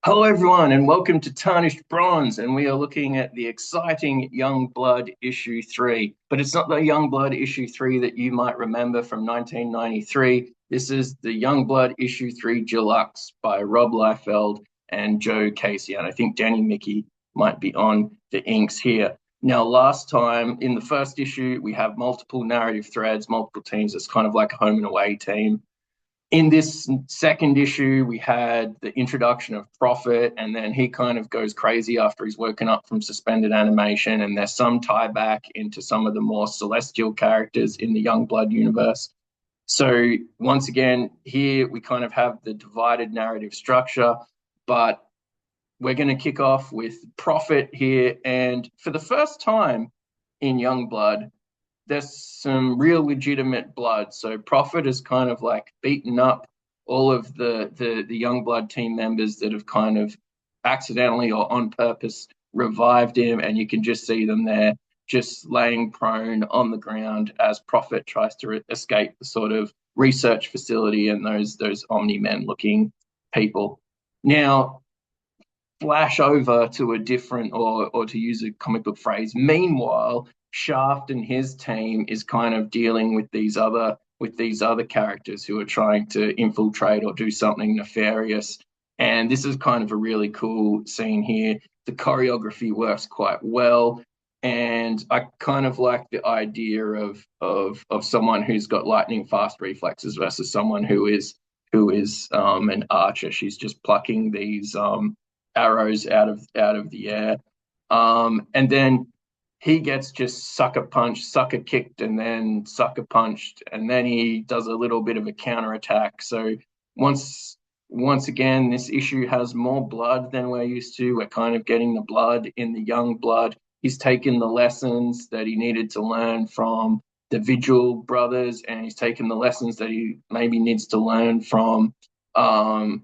Hello, everyone, and welcome to Tarnished Bronze. And we are looking at the exciting Youngblood issue 3. But it's not the Youngblood issue 3 that you might remember from 1993. This is the Youngblood issue 3 Deluxe by Rob Liefeld and Joe Casey. And I think Danny Mickey might be on the inks here. Now, last time in the first issue, we have multiple narrative threads, multiple teams. It's kind of like a home and away team. In this second issue, we had the introduction of Prophet, and then he kind of goes crazy after he's woken up from suspended animation, and there's some tie back into some of the more celestial characters in the Youngblood universe. So once again, here we kind of have the divided narrative structure, but we're going to kick off with Prophet here, and for the first time in Youngblood, there's some real legitimate blood. So Prophet has kind of like beaten up all of the Youngblood team members that have kind of accidentally or on purpose revived him, and you can just see them there just laying prone on the ground as Prophet tries to escape the sort of research facility and those Omni-Men looking people. Now, flash over to a different, or to use a comic book phrase, meanwhile, Shaft and his team is kind of dealing with these other characters who are trying to infiltrate or do something nefarious. And this is kind of a really cool scene here. The choreography works quite well. And I kind of like the idea of someone who's got lightning fast reflexes versus someone who is an archer. She's just plucking these arrows out of the air. And then he gets just sucker punched, sucker kicked, and then sucker punched, and then he does a little bit of a counterattack. So once again, this issue has more blood than we're used to. We're kind of getting the blood in the Youngblood. He's taken the lessons that he needed to learn from the Vigil brothers, and he's taken the lessons that he maybe needs to learn from Todd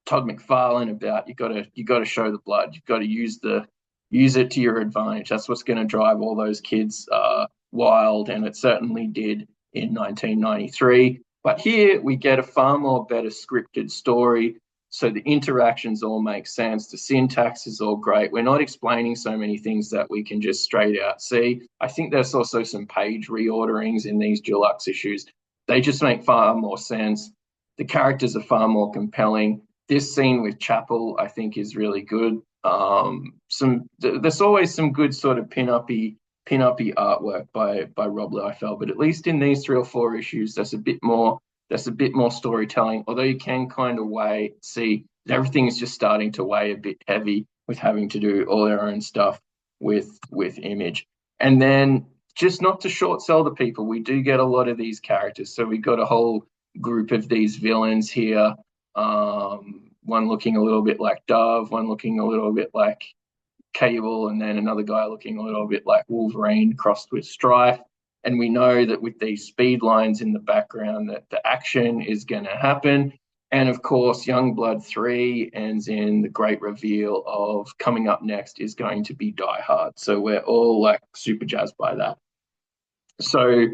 McFarlane about you got to show the blood. You've got to use it to your advantage. That's what's going to drive all those kids wild, and it certainly did in 1993. But here we get a far more better scripted story. So the interactions all make sense. The syntax is all great. We're not explaining so many things that we can just straight out see. I think there's also some page reorderings in these deluxe issues. They just make far more sense. The characters are far more compelling. This scene with Chapel, I think, is really good. There's always some good sort of pin-uppy artwork by Rob Liefeld, but at least in these 3 or 4 issues, there's a bit more storytelling. Although you can kind of see everything is just starting to weigh a bit heavy with having to do all their own stuff with Image. And then just not to short sell the people, we do get a lot of these characters. So we got a whole group of these villains here. One looking a little bit like Dove, one looking a little bit like Cable, and then another guy looking a little bit like Wolverine crossed with Strife. And we know that with these speed lines in the background that the action is going to happen. And of course, Youngblood 3 ends in the great reveal of coming up next is going to be Die Hard. So we're all like super jazzed by that. So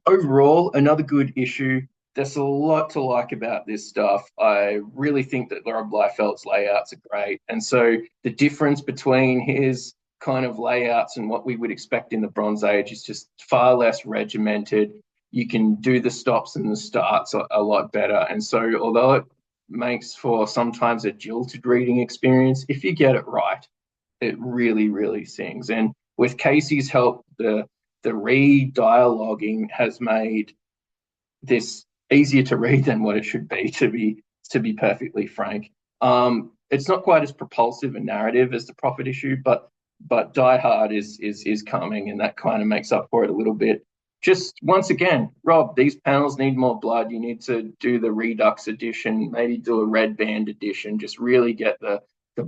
overall, another good issue. There's a lot to like about this stuff. I really think that Rob Liefeld's layouts are great. And so the difference between his kind of layouts and what we would expect in the Bronze Age is just far less regimented. You can do the stops and the starts a lot better. And so although it makes for sometimes a jilted reading experience, if you get it right, it really, really sings. And with Casey's help, the re-dialoguing has made this easier to read than what it should be, to be perfectly frank. It's not quite as propulsive a narrative as the Prophet issue, but Die Hard is coming, and that kind of makes up for it a little bit. Just once again, Rob, these panels need more blood. You need to do the Redux edition, maybe do a red band edition, just really get the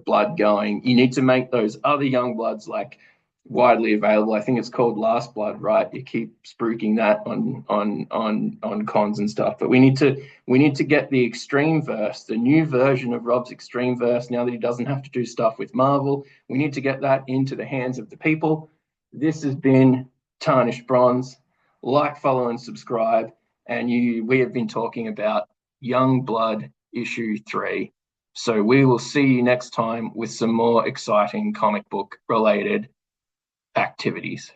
blood going. You need to make those other Youngbloods like widely available. I think it's called Last Blood, right? You keep spruiking that on cons and stuff. But we need to get the Extreme Verse, the new version of Rob's Extreme Verse, now that he doesn't have to do stuff with Marvel. We need to get that into the hands of the people. This has been Tarnished Bronze. Like, follow, and subscribe. And we have been talking about Youngblood issue 3. So we will see you next time with some more exciting comic book related activities.